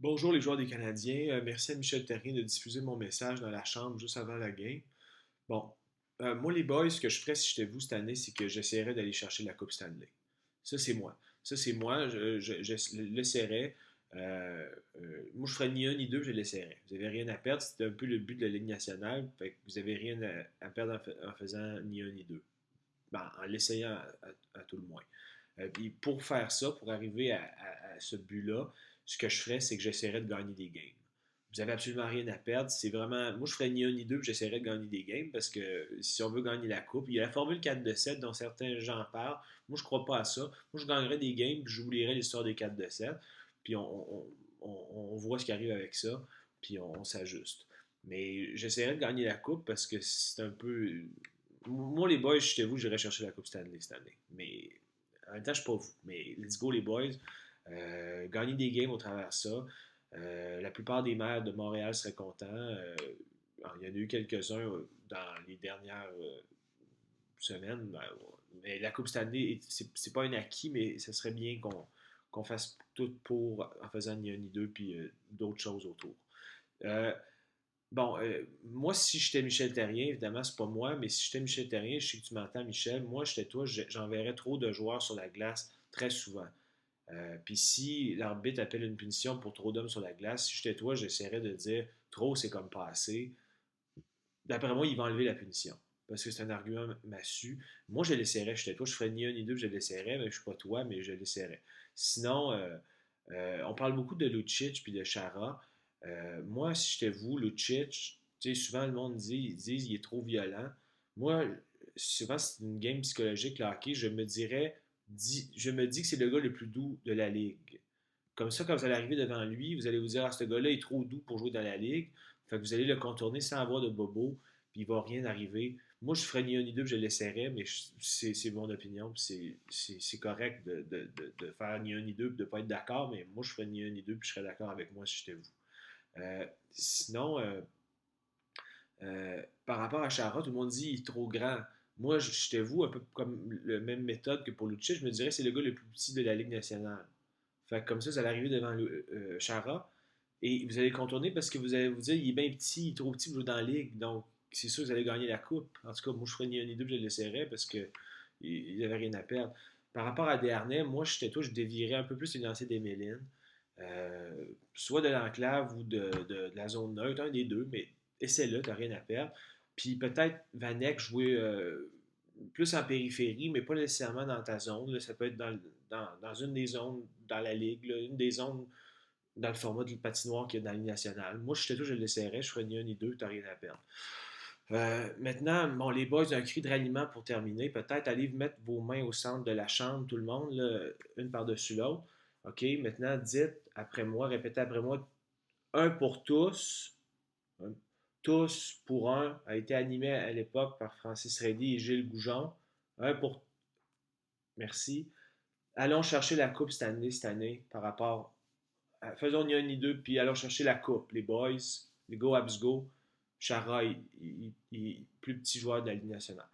Bonjour les joueurs des Canadiens. Merci à Michel Terrien de diffuser mon message dans la chambre juste avant la game. Bon, moi les boys, ce que je ferais si j'étais vous cette année, c'est que j'essaierais d'aller chercher la Coupe Stanley. Ça, c'est moi. Ça, c'est moi. Je l'essaierais. Moi, je ferais ni un ni deux, je l'essaierais. Vous n'avez rien à perdre. C'était un peu le but de la Ligue nationale. Fait que vous n'avez rien à perdre en faisant ni un ni deux. Ben, en l'essayant à tout le moins. Puis pour faire ça, pour arriver à ce but-là, ce que je ferais, c'est que j'essaierais de gagner des games. Vous avez absolument rien à perdre. C'est vraiment. Moi, je ferais ni un ni deux, puis j'essaierais de gagner des games parce que si on veut gagner la coupe, il y a la formule 4 de 7 dont certains gens parlent. Moi, je crois pas à ça. Moi, je gagnerais des games, puis j'oublierais l'histoire des 4 de 7. Puis on voit ce qui arrive avec ça, puis on s'ajuste. Mais j'essaierais de gagner la coupe parce que c'est un peu. Moi, les boys, je t'avoue, j'irais chercher la Coupe Stanley cette année. Mais en même temps, je suis pas vous. Mais let's go, les boys. Gagner des games au travers de ça. La plupart des maires de Montréal seraient contents. Il y en a eu quelques-uns dans les dernières semaines. Mais la Coupe Stanley, c'est pas un acquis, mais ce serait bien qu'on fasse tout pour en faisant ni un ni deux, puis d'autres choses autour. Euh, Bon, moi, si j'étais Michel Terrien, évidemment, c'est pas moi, mais si j'étais Michel Terrien, je sais que tu m'entends, Michel, moi, j'étais toi, j'enverrais trop de joueurs sur la glace très souvent. Puis si l'arbitre appelle une punition pour trop d'hommes sur la glace, si j'étais toi, j'essaierais de dire trop, c'est comme pas assez. D'après moi, il va enlever la punition. Parce que c'est un argument massu. Moi, je l'essaierais, j'étais toi, je ferais ni un ni deux, je l'essaierais, mais je suis pas toi, mais je l'essaierais. Sinon, on parle beaucoup de Lucic puis de Chara. Moi, si j'étais vous, Lucic, tu sais, souvent le monde dit, ils disent il est trop violent. Moi, souvent c'est une game psychologique, le hockey, je me dis que c'est le gars le plus doux de la ligue. Comme ça, quand vous allez arriver devant lui, vous allez vous dire, ah, ce gars-là est trop doux pour jouer dans la ligue. Fait que vous allez le contourner sans avoir de bobo, puis il va rien arriver. Moi, je ferais ni un ni deux, puis je l'essaierais, mais c'est mon opinion, puis c'est correct de faire ni un ni deux, puis de ne pas être d'accord, mais moi, je ferais ni un ni deux, puis je serais d'accord avec moi si j'étais vous. Sinon, par rapport à Chara, tout le monde dit qu'il est trop grand. Moi, j'étais vous, un peu comme la même méthode que pour Lucic, je me dirais que c'est le gars le plus petit de la Ligue nationale. Fait que comme ça, vous allez arriver devant Chara et vous allez le contourner parce que vous allez vous dire il est bien petit, il est trop petit pour jouer dans la Ligue. Donc, c'est sûr que vous allez gagner la coupe. En tout cas, moi, je ferais ni un ni deux, je l'essaierais parce qu'il n'y avait rien à perdre. Par rapport à Desharnais, moi, j'étais toi, je dévierais un peu plus les lancers d'Emeline. Soit de l'enclave ou de la zone neutre, un des deux, mais essaie-le, t'as rien à perdre. Puis peut-être Vanek jouer plus en périphérie, mais pas nécessairement dans ta zone. Là. Ça peut être dans une des zones dans la ligue, là, une des zones dans le format de patinoire qu'il y a dans la Ligue nationale. Moi, je tout, je l'essaierais, je ferais ni un ni deux, t'as rien à perdre. Maintenant, bon, les boys, un cri de ralliement pour terminer. Peut-être allez mettre vos mains au centre de la chambre, tout le monde, là, une par-dessus l'autre. OK, maintenant, dites après moi, répétez après moi, un pour tous. Hein, tous pour un a été animé à l'époque par Francis Reddy et Gilles Goujon. Un pour. Merci. Allons chercher la Coupe cette année par rapport. Faisons ni un ni deux, puis allons chercher la Coupe. Les boys, les go Habs go. Chara, plus petit joueur de la Ligue nationale.